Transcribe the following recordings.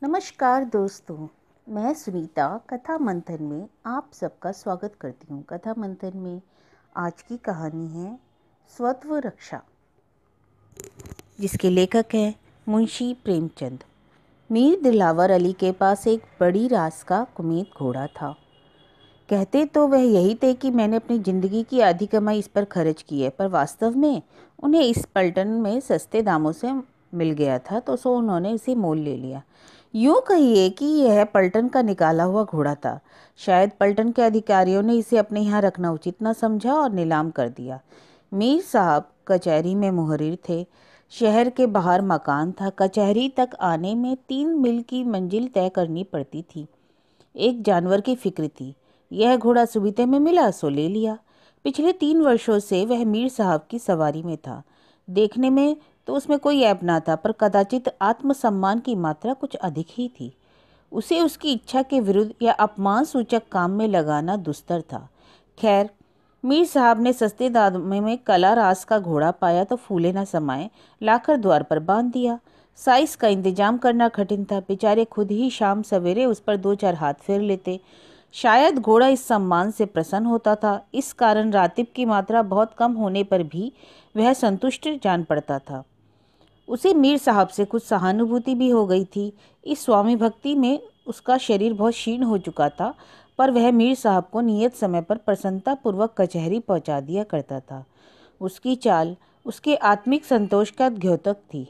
नमस्कार दोस्तों, मैं सुनीता कथा मंथन में आप सबका स्वागत करती हूँ। कथा मंथन में आज की कहानी है स्वत्व रक्षा, जिसके लेखक हैं मुंशी प्रेमचंद। मीर दिलावर अली के पास एक बड़ी रास का कुमैत घोड़ा था। कहते तो वह यही थे कि मैंने अपनी ज़िंदगी की आधी कमाई इस पर खर्च की है, पर वास्तव में उन्हें इस पलटन में सस्ते दामों से मिल गया था, तो सो उन्होंने इसे मोल ले लिया। यूँ कहिए कि यह पलटन का निकाला हुआ घोड़ा था। शायद पलटन के अधिकारियों ने इसे अपने यहाँ रखना उचित न समझा और नीलाम कर दिया। मीर साहब कचहरी में मुहर्रिर थे। शहर के बाहर मकान था। कचहरी तक आने में 3 मील की मंजिल तय करनी पड़ती थी। एक जानवर की फिक्र थी। यह घोड़ा सुविधे में मिला सो ले लिया। पिछले 3 वर्षों से वह मीर साहब की सवारी में था। देखने में तो उसमें कोई ऐब ना था, पर कदाचित आत्मसम्मान की मात्रा कुछ अधिक ही थी। उसे उसकी इच्छा के विरुद्ध या अपमान सूचक काम में लगाना दुस्तर था। खैर, मीर साहब ने सस्ते दामों में कला रास का घोड़ा पाया तो फूले न समाये, लाकर द्वार पर बांध दिया। साइस का इंतजाम करना कठिन था। बेचारे खुद ही शाम सवेरे उस पर 2-4 हाथ फेर लेते। शायद घोड़ा इस सम्मान से प्रसन्न होता था। इस कारण रातिब की मात्रा बहुत कम होने पर भी वह संतुष्ट जान पड़ता था। उसे मीर साहब से कुछ सहानुभूति भी हो गई थी। इस स्वामी भक्ति में उसका शरीर बहुत क्षीण हो चुका था, पर वह मीर साहब को नियत समय पर प्रसन्नतापूर्वक कचहरी पहुंचा दिया करता था। उसकी चाल उसके आत्मिक संतोष का द्योतक थी।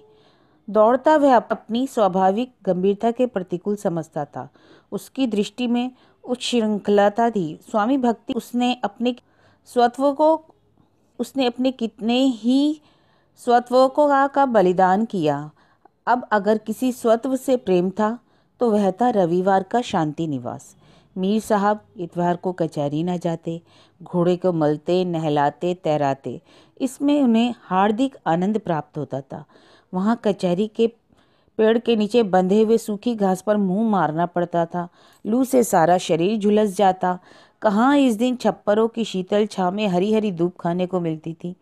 दौड़ता वह अपनी स्वाभाविक गंभीरता के प्रतिकूल समझता था। उसकी दृष्टि में उच्छृंखलता थी। स्वामी भक्ति स्वत्व को उसने अपने कितने ही स्वत्वों का बलिदान किया। अब अगर किसी स्वत्व से प्रेम था तो वह था रविवार का शांति निवास। मीर साहब इतवार को कचहरी न जाते। घोड़े को मलते, नहलाते, तैराते, इसमें उन्हें हार्दिक आनंद प्राप्त होता था। वहाँ कचहरी के पेड़ के नीचे बंधे हुए सूखी घास पर मुंह मारना पड़ता था। लू से सारा शरीर झुलस जाता। कहाँ इस दिन छप्परों की शीतल छांव में हरी हरी धूप खाने को मिलती थी।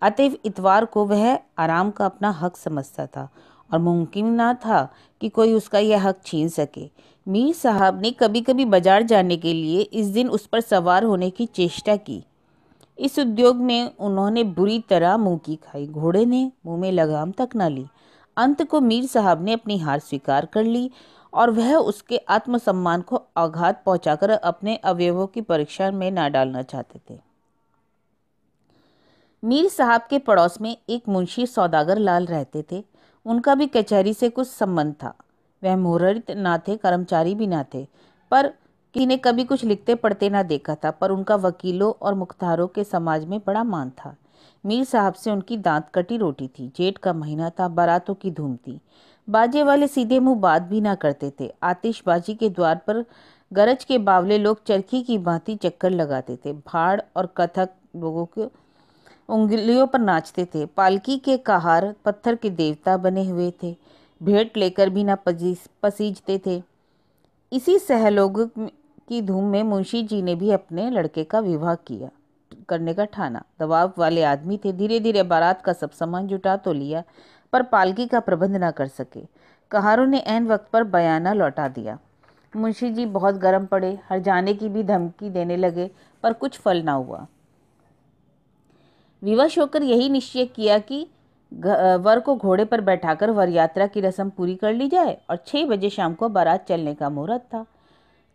अतएव इतवार को वह आराम का अपना हक समझता था और मुमकिन न था कि कोई उसका यह हक छीन सके। मीर साहब ने कभी कभी बाजार जाने के लिए इस दिन उस पर सवार होने की चेष्टा की। इस उद्योग में उन्होंने बुरी तरह मुंह की खाई। घोड़े ने मुंह में लगाम तक न ली। अंत को मीर साहब ने अपनी हार स्वीकार कर ली और वह उसके आत्मसम्मान को आघात पहुंचाकर अपने अवयवों की परीक्षा में न डालना चाहते थे। मीर साहब के पड़ोस में एक मुंशी सौदागर लाल रहते थे। उनका भी कचहरी से कुछ संबंध था। वह मुहर्रिर ना थे, कर्मचारी भी ना थे, पर किसी ने कभी कुछ लिखते पढ़ते ना देखा था। पर उनका वकीलों और मुख्तारों के समाज में बड़ा मान था। मीर साहब से उनकी दांत कटी रोटी थी। जेठ का महीना था। बारातों की धूम थी। बाजे वाले सीधे मुंह बात भी ना करते थे। आतिशबाजी के द्वार पर गरज के बावले लोग चरखी की भांति चक्कर लगाते थे। भाड़ और कथक लोगों को उंगलियों पर नाचते थे। पालकी के कहार पत्थर के देवता बने हुए थे। भेंट लेकर भी ना पसीजते थे। इसी सहलोग की धूम में मुंशी जी ने भी अपने लड़के का विवाह करने का ठाना। दबाव वाले आदमी थे। धीरे धीरे बारात का सब सामान जुटा तो लिया, पर पालकी का प्रबंध ना कर सके। कहारों ने ऐन वक्त पर बयाना लौटा दिया। मुंशी जी बहुत गर्म पड़े। हर जाने की भी धमकी देने लगे, पर कुछ फल ना हुआ। विवश होकर यही निश्चय किया कि वर को घोड़े पर बैठाकर वर यात्रा की रस्म पूरी कर ली जाए और 6 बजे शाम को बारात चलने का मुहूर्त था।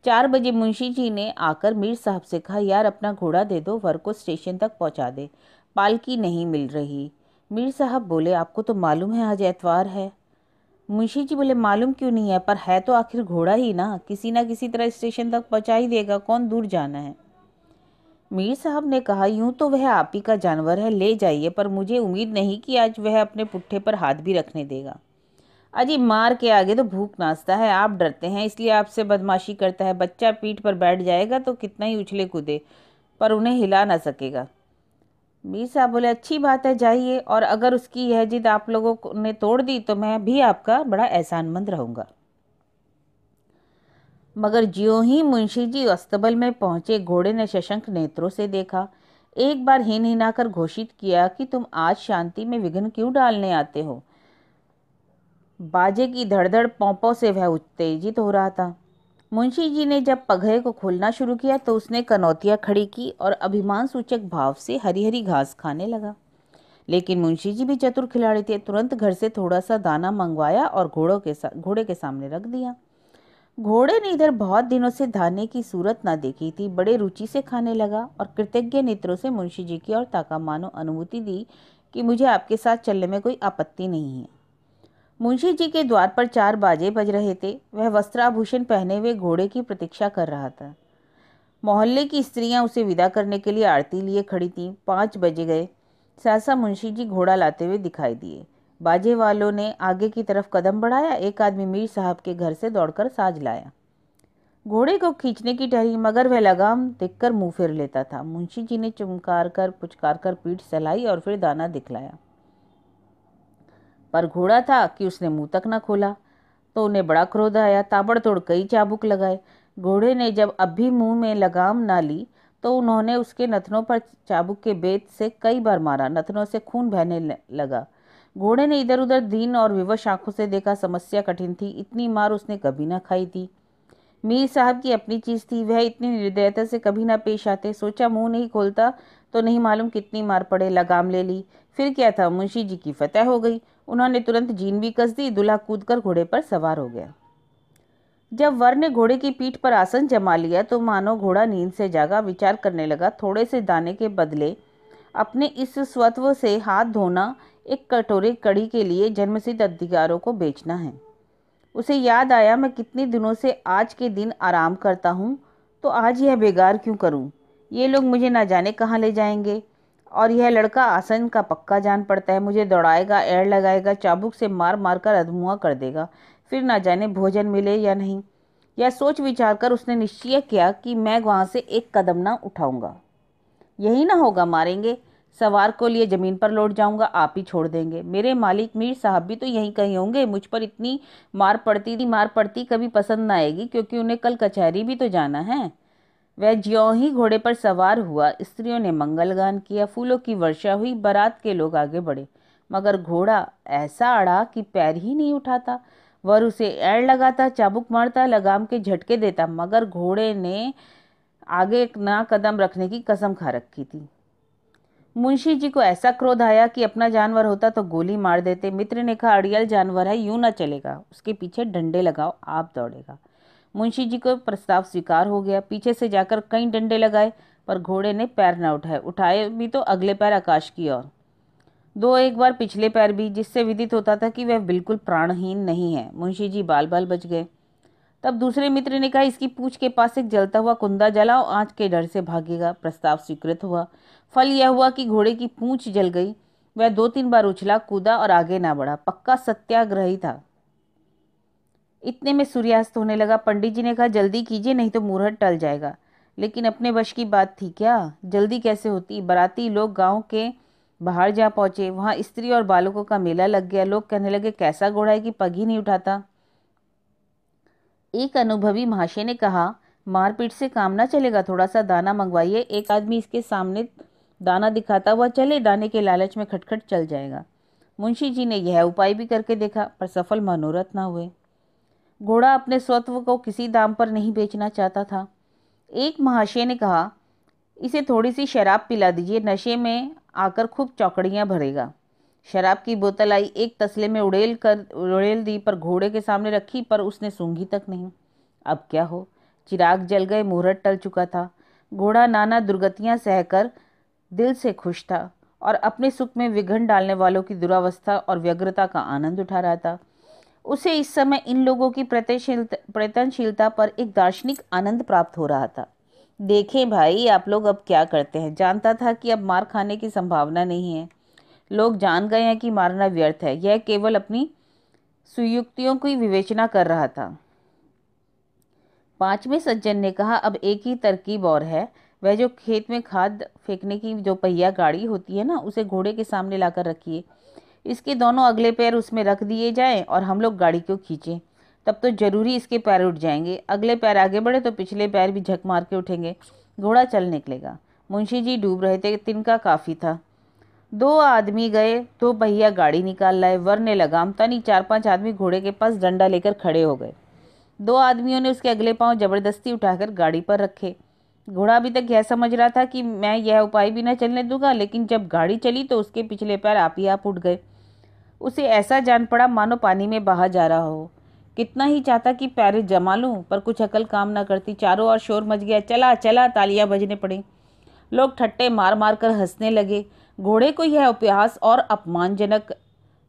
4 बजे मुंशी जी ने आकर मीर साहब से कहा, यार अपना घोड़ा दे दो, वर को स्टेशन तक पहुंचा दे, पालकी नहीं मिल रही। मीर साहब बोले, आपको तो मालूम है आज एतवार है। मुंशी जी बोले, मालूम क्यों नहीं है, पर है तो आखिर घोड़ा ही ना किसी तरह स्टेशन तक पहुंचा ही देगा, कौन दूर जाना है। मीर साहब ने कहा, यूं तो वह आप ही का जानवर है, ले जाइए, पर मुझे उम्मीद नहीं कि आज वह अपने पुट्ठे पर हाथ भी रखने देगा। अजी मार के आगे तो भूख नाचता है। आप डरते हैं इसलिए आपसे बदमाशी करता है। बच्चा पीठ पर बैठ जाएगा तो कितना ही उछले कूदे, पर उन्हें हिला ना सकेगा। मीर साहब बोले, अच्छी बात है, जाइए, और अगर उसकी यह जिद आप लोगों ने तोड़ दी तो मैं भी आपका बड़ा एहसानमंद रहूंगा। मगर ज्यों ही मुंशी जी अस्तबल में पहुंचे, घोड़े ने सशंक नेत्रों से देखा। एक बार हिन हिनाकर घोषित किया कि तुम आज शांति में विघ्न क्यों डालने आते हो। बाजे की धड़धड़ पौं से वह उत्तेजित हो रहा था। मुंशी जी ने जब पगहे को खोलना शुरू किया तो उसने कनौतियां खड़ी की और अभिमान सूचक भाव से हरी हरी घास खाने लगा। लेकिन मुंशी जी भी चतुर खिलाड़ी थे। तुरंत घर से थोड़ा सा दाना मंगवाया और घोड़े के सामने रख दिया। घोड़े ने इधर बहुत दिनों से दाने की सूरत ना देखी थी। बड़े रुचि से खाने लगा और कृतज्ञ नेत्रों से मुंशी जी की ओर ताका, मानो अनुभूति दी कि मुझे आपके साथ चलने में कोई आपत्ति नहीं है। मुंशी जी के द्वार पर 4 बाजे बज रहे थे। वह वस्त्राभूषण पहने हुए घोड़े की प्रतीक्षा कर रहा था। मोहल्ले की स्त्रियां उसे विदा करने के लिए आरती लिए खड़ी थीं। 5 बजे गए। सहसा मुंशी जी घोड़ा लाते हुए दिखाई दिए। बाजे वालों ने आगे की तरफ कदम बढ़ाया। एक आदमी मीर साहब के घर से दौड़कर साज लाया। घोड़े को खींचने की ठहरी, मगर वह लगाम देखकर मुंह फेर लेता था। मुंशी जी ने पुचकार कर पीठ सहलाई और फिर दाना दिखलाया, पर घोड़ा था कि उसने मुंह तक न खोला। तो उन्हें बड़ा क्रोध आया। ताबड़तोड़ कई चाबुक लगाए। घोड़े ने जब अब भी मुंह में लगाम ना ली तो उन्होंने उसके नथनों पर चाबुक के बेत से कई बार मारा। नथनों से खून बहने लगा। घोड़े ने इधर उधर दीन और विवश आंखों से देखा। समस्या कठिन थी। इतनी मार उसने कभी ना खाई थी। मीर साहब की अपनी चीज थी। वह इतनी निर्दयता से कभी ना पेश आते। सोचा मुंह नहीं खोलता तो नहीं मालूम कितनी मार पड़े। लगाम ले ली। फिर क्या था, मुंशी जी की फतह हो गई। उन्होंने तुरंत जीन भी कस दी। दूल्हा कूदकर घोड़े पर सवार हो गया। जब वर ने घोड़े की पीठ पर आसन जमा लिया तो मानो घोड़ा नींद से जागा। विचार करने लगा, थोड़े से दाने के बदले अपने इस स्वत्व से हाथ धोना, एक कटोरे कड़ी के लिए जन्मसिद्ध अधिकारों को बेचना है। उसे याद आया, मैं कितने दिनों से आज के दिन आराम करता हूँ, तो आज यह बेगार क्यों करूँ। ये लोग मुझे ना जाने कहाँ ले जाएंगे। और यह लड़का आसन का पक्का जान पड़ता है। मुझे दौड़ाएगा, एड़ लगाएगा, चाबुक से मार मार कर अधमुआ कर देगा। फिर ना जाने भोजन मिले या नहीं। यह सोच विचार कर उसने निश्चय किया कि मैं वहां से एक कदम ना उठाऊंगा। यही ना होगा, मारेंगे, सवार को लिए जमीन पर लौट जाऊंगा, आप ही छोड़ देंगे। मेरे मालिक मीर साहब भी तो यहीं कहीं होंगे। मुझ पर इतनी मार पड़ती कभी पसंद ना आएगी, क्योंकि उन्हें कल कचहरी भी तो जाना है। वह ज्यों ही घोड़े पर सवार हुआ, स्त्रियों ने मंगलगान किया, फूलों की वर्षा हुई, बारात के लोग आगे बढ़े, मगर घोड़ा ऐसा अड़ा कि पैर ही नहीं उठाता। वर उसे एड़ लगाता, चाबुक मारता, लगाम के झटके देता, मगर घोड़े ने आगे ना कदम रखने की कसम खा रखी थी। मुंशी जी को ऐसा क्रोध आया कि अपना जानवर होता तो गोली मार देते। मित्र ने कहा, अड़ियल जानवर है, यूं ना चलेगा, उसके पीछे डंडे लगाओ, आप दौड़ेगा। मुंशी जी को प्रस्ताव स्वीकार हो गया। पीछे से जाकर कई डंडे लगाए, पर घोड़े ने पैर न उठाए। उठाए भी तो अगले पैर आकाश की ओर, दो एक बार पिछले पैर भी, जिससे विदित होता था कि वह बिल्कुल प्राणहीन नहीं है। मुंशी जी बाल बाल बच गए। तब दूसरे मित्र ने कहा, इसकी पूंछ के पास एक जलता हुआ कुंदा जलाओ, आंच के डर से भागेगा। प्रस्ताव स्वीकृत हुआ। फल यह हुआ कि घोड़े की पूंछ जल गई। वह 2-3 बार उछला कूदा और आगे ना बढ़ा। पक्का सत्याग्रही था। इतने में सूर्यास्त होने लगा। पंडित जी ने कहा, जल्दी कीजिए, नहीं तो मुहूर्त टल जाएगा। लेकिन अपने वश की बात थी क्या, जल्दी कैसे होती। बाराती लोग गांव के बाहर जा पहुंचे। वहां स्त्री और बालकों का मेला लग गया। लोग कहने लगे, कैसा घोड़ा है कि पग ही नहीं उठाता। एक अनुभवी महाशय ने कहा, मारपीट से काम ना चलेगा, थोड़ा सा दाना मंगवाइए। एक आदमी इसके सामने दाना दिखाता हुआ चले, दाने के लालच में खटखट चल जाएगा। मुंशी जी ने यह उपाय भी करके देखा, पर सफल मनोरथ ना हुए। घोड़ा अपने स्वत्व को किसी दाम पर नहीं बेचना चाहता था। एक महाशय ने कहा, इसे थोड़ी सी शराब पिला दीजिए, नशे में आकर खूब चौकड़ियां भरेगा। शराब की बोतल आई, एक तसले में उड़ेल दी, पर घोड़े के सामने रखी, पर उसने सूंघी तक नहीं। अब क्या हो। चिराग जल गए, मुहूर्त टल चुका था। घोड़ा नाना दुर्गतियां सहकर दिल से खुश था और अपने सुख में विघ्न डालने वालों की दुरावस्था और व्यग्रता का आनंद उठा रहा था। उसे इस समय इन लोगों की प्रयत्नशीलता पर एक दार्शनिक आनंद प्राप्त हो रहा था। देखें भाई, आप लोग अब क्या करते हैं। जानता था कि अब मार खाने की संभावना नहीं है। लोग जान गए हैं कि मारना व्यर्थ है। यह केवल अपनी सुयुक्तियों की विवेचना कर रहा था। 5वें सज्जन ने कहा, अब एक ही तरकीब और है। वह जो खेत में खाद फेंकने की जो पहिया गाड़ी होती है ना, उसे घोड़े के सामने लाकर रखिए। इसके दोनों अगले पैर उसमें रख दिए जाएं और हम लोग गाड़ी को खींचें। तब तो जरूरी इसके पैर उठ जाएंगे। अगले पैर आगे बढ़े तो पिछले पैर भी झक मार के उठेंगे। घोड़ा चल निकलेगा। मुंशी जी डूब रहे थे। तिनका काफी था। दो आदमी गए, दो पहिया गाड़ी निकाल लाए। वर ने लगाम तानी, 4-5 आदमी घोड़े के पास डंडा लेकर खड़े हो गए। दो आदमियों ने उसके अगले पांव जबरदस्ती उठाकर गाड़ी पर रखे। घोड़ा अभी तक यह समझ रहा था कि मैं यह उपाय भी न चलने दूंगा, लेकिन जब गाड़ी चली तो उसके पिछले पैर आप ही आप उठ गए। उसे ऐसा जान पड़ा मानो पानी में बहा जा रहा हो। कितना ही चाहता कि पैर जमा लूं, पर कुछ अकल काम न करती। चारों ओर शोर मच गया, चला चला, तालियां बजने पड़ी। लोग ठट्टे मार मार कर हंसने लगे। घोड़े को यह उपहास और अपमानजनक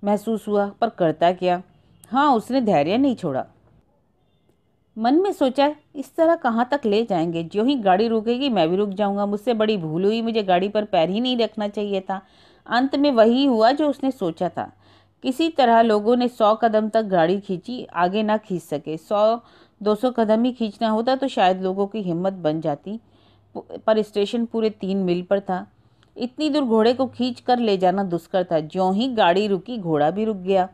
महसूस हुआ, पर करता क्या। हाँ, उसने धैर्य नहीं छोड़ा। मन में सोचा, इस तरह कहाँ तक ले जाएंगे। ज्यों ही गाड़ी रुकेगी मैं भी रुक जाऊंगा। मुझसे बड़ी भूल हुई, मुझे गाड़ी पर पैर ही नहीं रखना चाहिए था। अंत में वही हुआ जो उसने सोचा था। किसी तरह लोगों ने 100 कदम तक गाड़ी खींची, आगे ना खींच सके। 100-200 कदम ही खींचना होता तो शायद लोगों की हिम्मत बन जाती, पर स्टेशन पूरे 3 मील पर था। इतनी दूर घोड़े को खींच कर ले जाना दुष्कर था। ज्यों ही गाड़ी रुकी, घोड़ा भी रुक गया।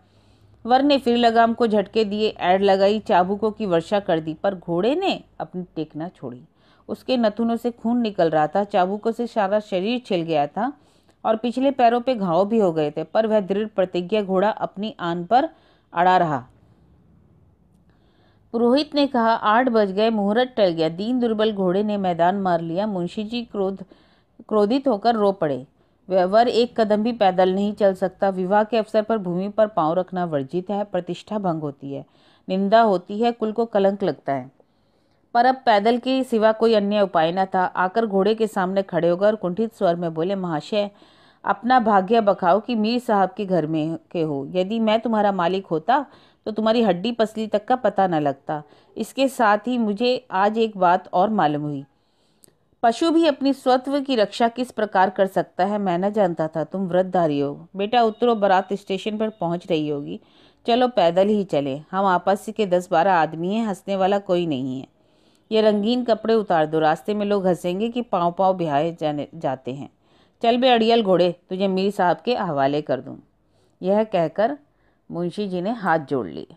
वर ने फिर लगाम को झटके दिए, ऐड लगाई, चाबुकों की वर्षा कर दी, पर घोड़े ने अपनी टेक न छोड़ी। उसके नथुनों से खून निकल रहा था, चाबुकों से सारा शरीर छिल गया था और पिछले पैरों पे घाव भी हो गए थे, पर वह दृढ़ प्रतिज्ञा घोड़ा अपनी आन पर अड़ा रहा। पुरोहित ने कहा, 8 बज गए, मुहूर्त टल गया। दीन दुर्बल घोड़े ने मैदान मार लिया। मुंशी जी क्रोधित होकर रो पड़े। वर एक कदम भी पैदल नहीं चल सकता। विवाह के अवसर पर भूमि पर पांव रखना वर्जित है, प्रतिष्ठा भंग होती है, निंदा होती है, कुल को कलंक लगता है। पर अब पैदल के सिवा कोई अन्य उपाय न था। आकर घोड़े के सामने खड़े होकर और कुंठित स्वर में बोले, महाशय, अपना भाग्य बखाओ कि मीर साहब के घर में के हो। यदि मैं तुम्हारा मालिक होता तो तुम्हारी हड्डी पसली तक का पता न लगता। इसके साथ ही मुझे आज एक बात और मालूम हुई। पशु भी अपनी स्वत्व की रक्षा किस प्रकार कर सकता है मैं न जानता था। तुम व्रतधारी हो। बेटा उतरो, बारात स्टेशन पर पहुंच रही होगी। चलो पैदल ही चले, हम आपस के 10-12 आदमी हैं, हंसने वाला कोई नहीं है। ये रंगीन कपड़े उतार दो, रास्ते में लोग हंसेंगे कि पाँव पाँव बिहाए जाते हैं। चल बे अड़ियल घोड़े, तुझे मीर साहब के हवाले कर दूं। यह कहकर मुंशी जी ने हाथ जोड़ लिए।